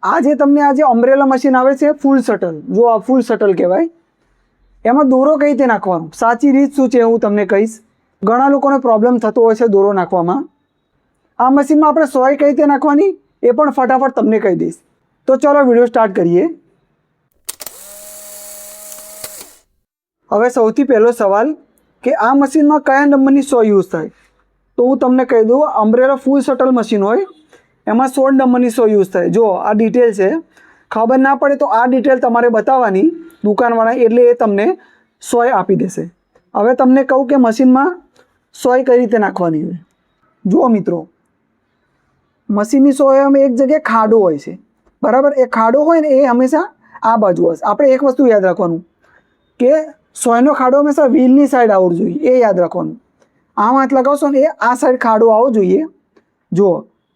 આ જે તમને આ જે અમ્બ્રેલા મશીન આવે છે ફૂલ શટલ, જો આ ફૂલ શટલ કહેવાય, એમાં દોરો કઈ રીતે નાખવાનો, સાચી રીત શું છે હું તમને કહીશ. ઘણા લોકોને પ્રોબ્લેમ થતો હોય છે દોરો નાખવામાં. આ મશીનમાં આપણે સોય કઈ રીતે નાખવાની એ પણ ફટાફટ તમને કહી દઈશ. તો ચાલો વિડીયો સ્ટાર્ટ કરીએ. હવે સૌથી પહેલો સવાલ કે આ મશીનમાં કયા નંબરની સોય યુઝ થાય, તો હું તમને કહી દઉં. અમ્બ્રેલા ફૂલ શટલ મશીન હોય એમાં 16 નંબરની સોય યુઝ થાય. જો આ ડિટેલ છે, ખબર ના પડે તો આ ડિટેલ તમારે બતાવવાની દુકાનવાળા, એટલે એ તમને સોય આપી દેશે. હવે તમને કહું કે મશીનમાં સોય કઈ રીતે નાખવાની હોય. જુઓ મિત્રો, મશીનની સોયમાં એક જગ્યાએ ખાડો હોય છે, બરાબર. એ ખાડો હોય ને એ હંમેશા આ બાજુ હશે. આપણે એક વસ્તુ યાદ રાખવાનું કે સોયનો ખાડો હંમેશા વ્હીલની સાઈડ આવવો જોઈએ, એ યાદ રાખવાનું. આમ હાથ લગાવશો ને એ આ સાઈડ ખાડો આવવો જોઈએ. જુઓ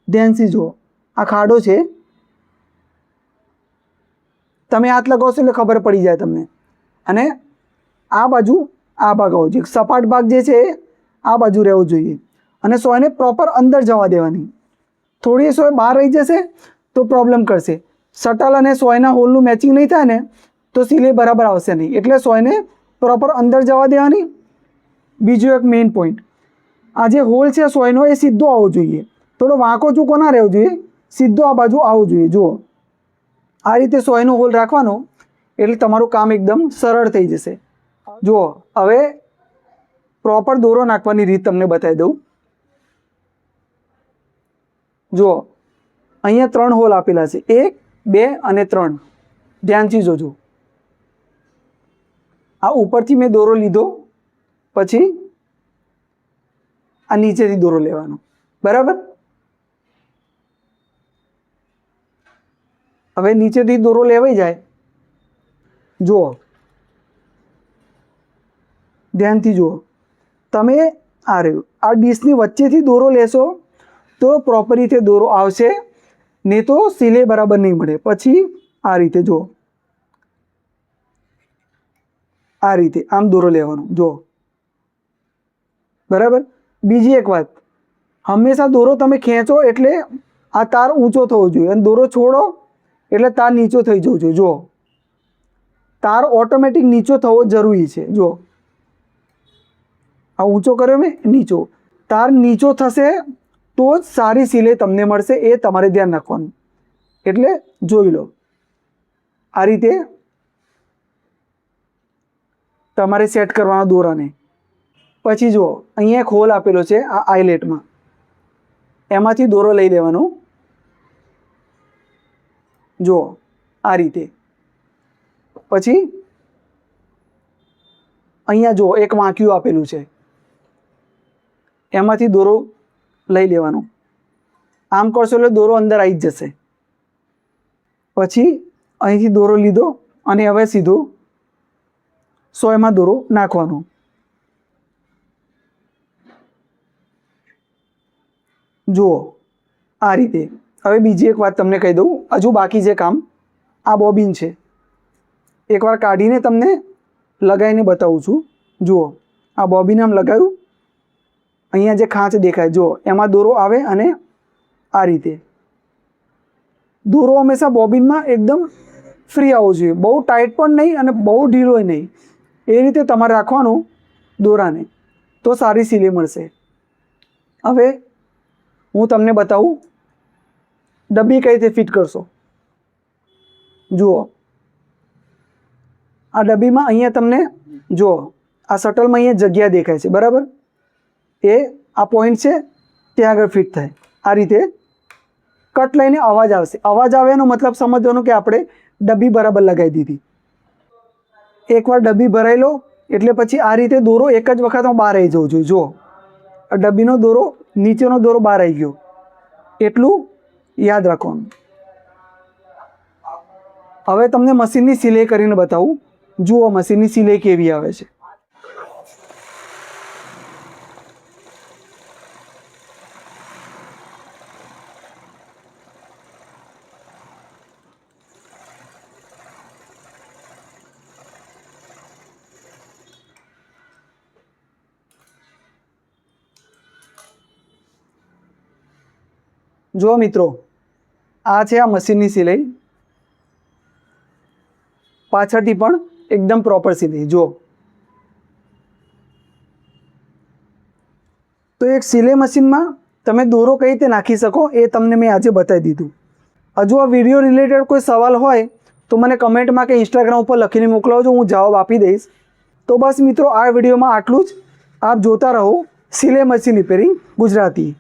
ધ્યાનથી જુઓ, આ ખાડો છે, તમે હાથ લગાવશો એટલે ખબર પડી જાય તમને. અને આ બાજુ આ ભાગ આવવો જોઈએ, સપાટ ભાગ જે છે આ બાજુ રહેવો જોઈએ. અને સોયને પ્રોપર અંદર જવા દેવાની. થોડી સોય બહાર રહી જશે તો પ્રોબ્લેમ કરશે. શટલ અને સોયના હોલનું મેચિંગ નહીં થાય ને તો સિલાઈ બરાબર આવશે નહીં. એટલે સોયને પ્રોપર અંદર જવા દેવાની. બીજું એક મેઇન પોઈન્ટ, આ જે હોલ છે સોયનો એ સીધો આવવો જોઈએ, થોડો વાંકો ચૂકો ના રહેવો જોઈએ, સીધો આ બાજુ આવવો જોઈએ. જુઓ આ રીતે સોયનો હોલ રાખવાનો એટલે તમારું કામ એકદમ સરળ થઈ જશે. જુઓ હવે પ્રોપર દોરો નાખવાની રીત તમને બતાવી દઉં. જુઓ અહીંયા 3 હોલ આપેલા છે, 1, 2 અને 3. ધ્યાનથી જોજો. આ ઉપરથી મેં દોરો લીધો, પછી આ નીચેથી દોરો લેવાનો, બરાબર. હવે નીચેથી દોરો લેવાઈ જાય. જુઓ ધ્યાનથી જુઓ, તમે આ રહ્યું આ ડીશની વચ્ચેથી દોરો લેશો તો પ્રોપર રીતે દોરો આવશે, નહીં તો સિલાઈ બરાબર નહીં મળે. પછી આ રીતે જુઓ, આ રીતે આમ દોરો લેવાનો. જુઓ બરાબર. બીજી એક વાત, હંમેશા દોરો તમે ખેંચો એટલે આ તાર ઊંચો થવો જોઈએ, અને દોરો છોડો એટલે તાર નીચો થઈ જવો જોઈએ. જુઓ તાર ઓટોમેટિક નીચો થવો જરૂરી છે. જુઓ આ ઊંચો કર્યો મેં, નીચો. તાર નીચો થશે તો જ સારી સિલાઈ તમને મળશે, એ તમારે ધ્યાન રાખવાનું. એટલે જોઈ લો આ રીતે તમારે સેટ કરવાના દોરાને. પછી જુઓ અહીંયા એક હોલ આપેલો છે આ આઈલેટમાં, એમાંથી દોરો લઈ લેવાનો. જુઓ આ રીતે. પછી અહીંયા જુઓ એક વાંક્યું આપેલું છે, એમાંથી દોરો લઈ લેવાનો. આમ કરશો એટલે દોરો અંદર આવી જ જશે. પછી અહીંથી દોરો લીધો અને હવે સીધો સોયમાં દોરો નાખવાનો. જુઓ આ રીતે. હવે બીજી એક વાત તમને કહી દઉં, હજુ બાકી છે કામ. આ બોબિન છે, એકવાર કાઢીને તમને લગાવીને બતાવું છું. જુઓ આ બોબિન આમ લગાવ્યું, અહીંયા જે ખાંચ દેખાય જુઓ એમાં દોરો આવે, અને આ રીતે દોરો હંમેશા બોબિનમાં એકદમ ફ્રી આવવો જોઈએ, બહુ ટાઈટ પણ નહીં અને બહુ ઢીલો નહીં. એ રીતે તમારે રાખવાનું દોરાને, તો સારી સિલાઈ મળશે. હવે હું તમને બતાવું ડબ્બી કઈ રીતે ફિટ કરશો. જુઓ આ ડબ્બીમાં અહીંયા તમને જુઓ આ શટલમાં અહીંયા જગ્યા દેખાય છે, બરાબર. એ આ પોઈન્ટ છે ત્યાં આગળ ફિટ થાય. આ રીતે કટ લઈને અવાજ આવશે. અવાજ આવે એનો મતલબ સમજવાનો કે આપણે ડબ્બી બરાબર લગાવી દીધી. એકવાર ડબ્બી ભરાઈ લો એટલે પછી આ રીતે દોરો એક જ વખતમાં બહાર આવી જવો જોઈએ. જુઓ આ ડબ્બીનો દોરો, નીચેનો દોરો બહાર આવી ગયો, એટલું યાદ રાખવાનું. હવે તમને મશીનની સિલાઈ કરીને બતાવું. જુઓ મશીનની સિલાઈ કેવી આવે છે. જો મિત્રો આ છે આ મશીનની સિલાઈ, પાછળથી પણ એકદમ પ્રોપર સિલાઈ જુઓ. તો એક સિલાઈ મશીનમાં તમે દોરો કઈ રીતે નાખી શકો એ તમને મેં આજે બતાવી દીધું. હજુ આ વિડીયો રિલેટેડ કોઈ સવાલ હોય તો મને કમેન્ટમાં કે ઇન્સ્ટાગ્રામ ઉપર લખીને મોકલાવજો, હું જવાબ આપી દઈશ. તો બસ મિત્રો, આ વિડીયોમાં આટલું જ. આપ જોતા રહો સિલાઈ મશીન રિપેરિંગ ગુજરાતી.